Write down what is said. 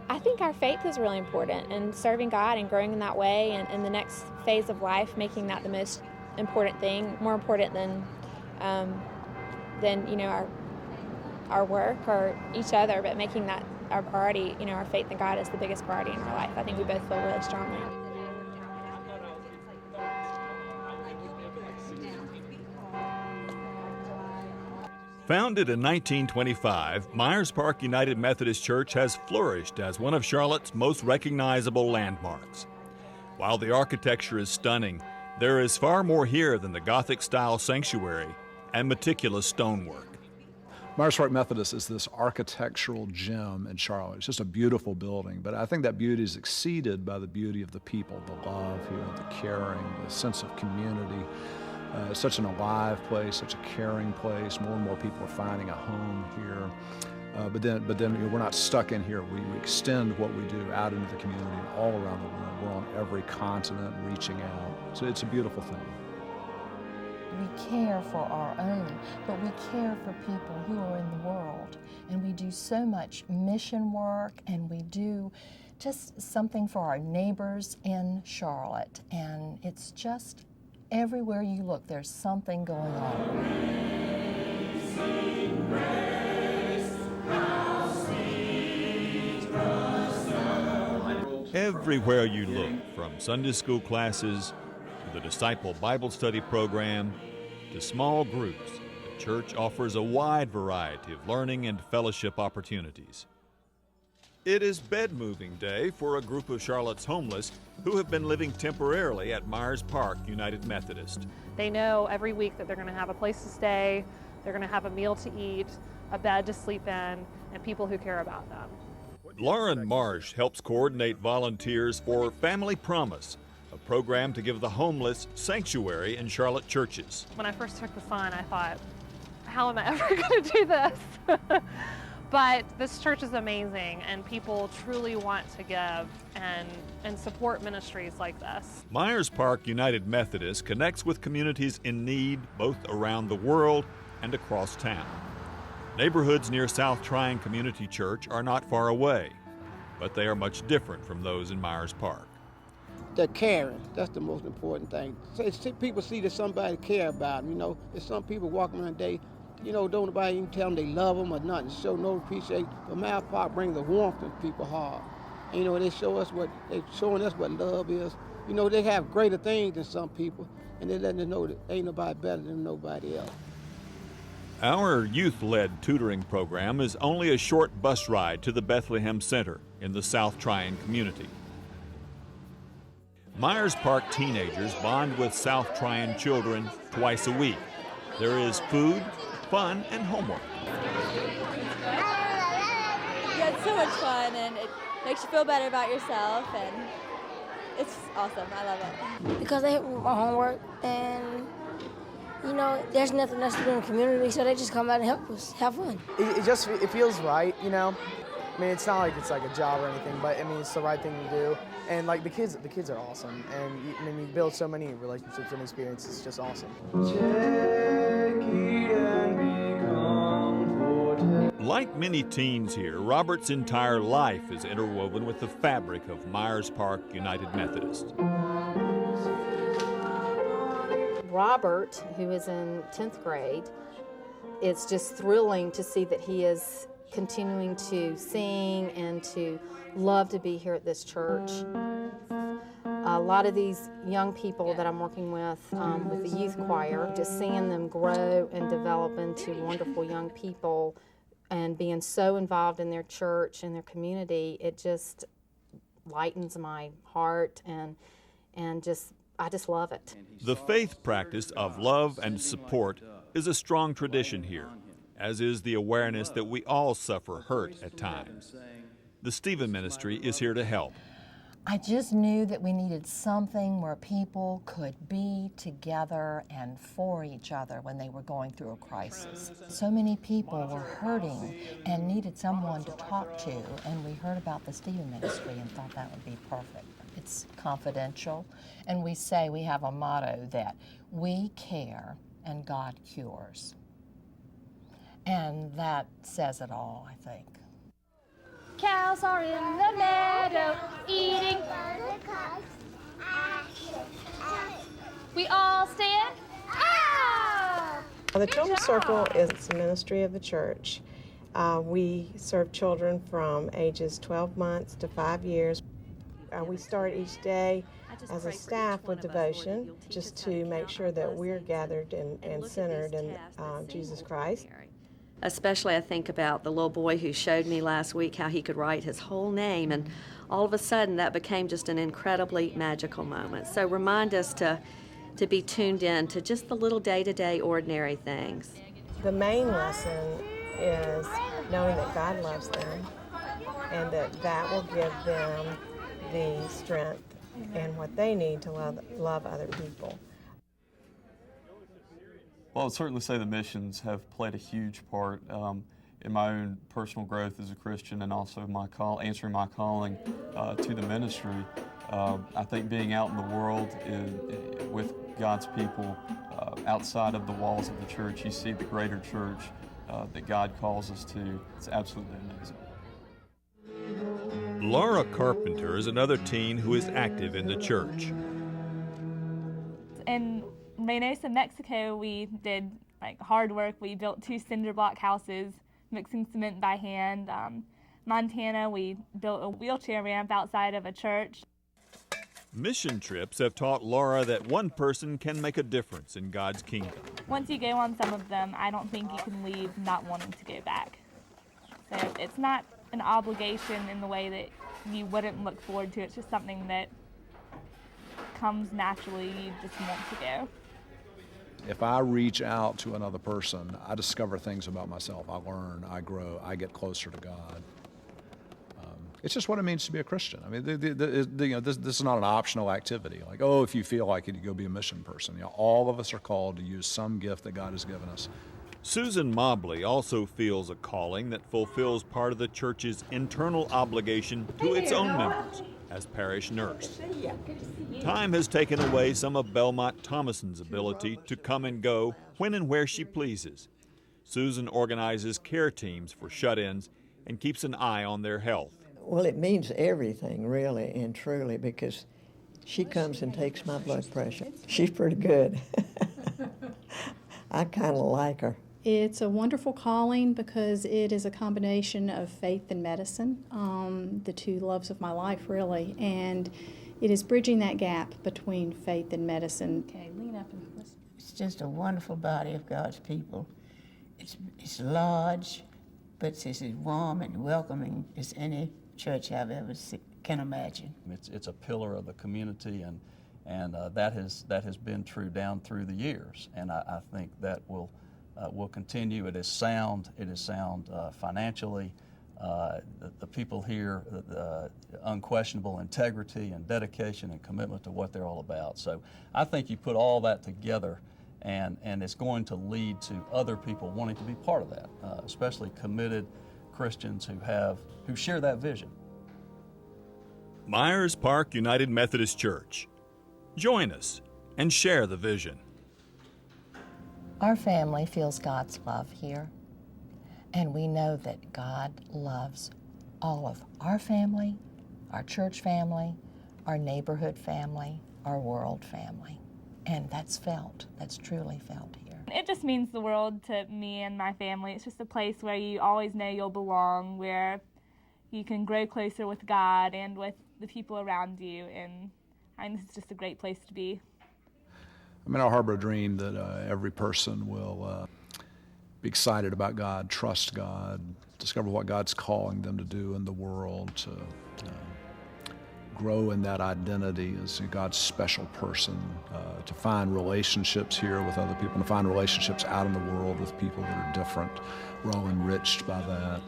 I think our faith is really important, and serving God and growing in that way, and in the next phase of life, making that the most important thing, more important than our work or each other, but making that our priority, our faith in God is the biggest priority in our life. I think we both feel really strongly. Founded in 1925, Myers Park United Methodist Church has flourished as one of Charlotte's most recognizable landmarks. While the architecture is stunning, there is far more here than the Gothic-style sanctuary and meticulous stonework. Myers Park Methodist is this architectural gem in Charlotte. It's just a beautiful building, but I think that beauty is exceeded by the beauty of the people, the love here, the caring, the sense of community. It's such an alive place, such a caring place. More and more people are finding a home here. But then we're not stuck in here. We extend what we do out into the community and all around the world. We're on every continent reaching out. So it's a beautiful thing. We care for our own, but we care for people who are in the world. And we do so much mission work, and we do just something for our neighbors in Charlotte. And it's just everywhere you look, there's something going on. Everywhere you look, from Sunday school classes to the Disciple Bible Study program to small groups, the church offers a wide variety of learning and fellowship opportunities. It is bed moving day for a group of Charlotte's homeless who have been living temporarily at Myers Park United Methodist. They know every week that they're going to have a place to stay, they're going to have a meal to eat, a bed to sleep in, and people who care about them. Lauren Marsh helps coordinate volunteers for Family Promise, a program to give the homeless sanctuary in Charlotte churches. When I first took the sign, I thought, how am I ever going to do this? But this church is amazing, and people truly want to give and support ministries like this. Myers Park United Methodist connects with communities in need both around the world and across town. Neighborhoods near South Tryon Community Church are not far away, but they are much different from those in Myers Park. They're caring. That's the most important thing. So people see that somebody care about them. There's some people walking around today, don't nobody even tell them they love them or nothing. Show no appreciation. But Myers Park brings the warmth in people's heart. And, they're showing us what love is. They have greater things than some people, and they're letting us know that ain't nobody better than nobody else. Our youth-led tutoring program is only a short bus ride to the Bethlehem Center in the South Tryon community. Myers Park teenagers bond with South Tryon children twice a week. There is food, fun, and homework. Yeah, it's so much fun, and it makes you feel better about yourself, and it's awesome. I love it. Because they help me with my homework, and there's nothing else to do in the community, so they just come out and help us have fun. It feels right, I mean, it's not like it's like a job or anything, but I mean, it's the right thing to do. And like the kids are awesome, and you build so many relationships and experiences. It's just awesome. Like many teens here, Robert's entire life is interwoven with the fabric of Myers Park United Methodist. Robert, who is in 10th grade, it's just thrilling to see that he is continuing to sing and to love to be here at this church. A lot of these young people that I'm working with the youth choir, just seeing them grow and develop into wonderful young people and being so involved in their church and their community, it just lightens my heart and I just love it. The faith practice of love and support is a strong tradition here, as is the awareness that we all suffer hurt at times. The Stephen Ministry is here to help. I just knew that we needed something where people could be together and for each other when they were going through a crisis. So many people were hurting and needed someone to talk to, and we heard about the Stephen Ministry and thought that would be perfect. It's confidential, and we have a motto that we care and God cures. And that says it all, I think. Cows are in the meadow eating. We all stand. Ah! The Children's Circle is a ministry of the church. We serve children from ages 12 months to 5 years. We start each day as a staff with devotion, just to make sure that we're gathered and centered in Jesus Christ. Especially I think about the little boy who showed me last week how he could write his whole name, and all of a sudden that became just an incredibly magical moment. So remind us to be tuned in to just the little day-to-day ordinary things. The main lesson is knowing that God loves them and that will give them the strength and what they need to love other people. Well, I would certainly say the missions have played a huge part in my own personal growth as a Christian, and also answering my calling to the ministry. I think being out in the world with God's people outside of the walls of the church, you see the greater church that God calls us to. It's absolutely amazing. Laura Carpenter is another teen who is active in the church. In Reynosa, Mexico, we did hard work. We built 2 cinder block houses, mixing cement by hand. Montana, we built a wheelchair ramp outside of a church. Mission trips have taught Laura that one person can make a difference in God's kingdom. Once you go on some of them, I don't think you can leave not wanting to go back. So it's not an obligation in the way that you wouldn't look forward to. It's just something that comes naturally. You just want to go. If I reach out to another person, I discover things about myself. I learn, I grow, I get closer to God. It's just what it means to be a Christian. I mean, this is not an optional activity. Like, oh, if you feel like it, you go be a mission person. All of us are called to use some gift that God has given us. Susan Mobley also feels a calling that fulfills part of the church's internal obligation to its own members as parish nurse. Time has taken away some of Belmont Thomason's ability to come and go when and where she pleases. Susan organizes care teams for shut-ins and keeps an eye on their health. Well, it means everything, really and truly, because she comes and takes my blood pressure. She's pretty good. I kind of like her. It's a wonderful calling because it is a combination of faith and medicine, the 2 loves of my life, really, and it is bridging that gap between faith and medicine. Okay, lean up and listen. It's just a wonderful body of God's people. It's large, but it's as warm and welcoming as any church I've ever can imagine. It's a pillar of the community, and that has been true down through the years, and I think that will continue. It is sound financially. The people here, the unquestionable integrity and dedication and commitment to what they're all about. So I think you put all that together, and it's going to lead to other people wanting to be part of that, especially committed Christians who share that vision. Myers Park United Methodist Church. Join us and share the vision. Our family feels God's love here, and we know that God loves all of our family, our church family, our neighborhood family, our world family, and that's truly felt here. It just means the world to me and my family. It's just a place where you always know you'll belong, where you can grow closer with God and with the people around you, and I think it's just a great place to be. I harbor a dream that every person will be excited about God, trust God, discover what God's calling them to do in the world, to grow in that identity as God's special person, to find relationships here with other people, and to find relationships out in the world with people that are different. We're all enriched by that.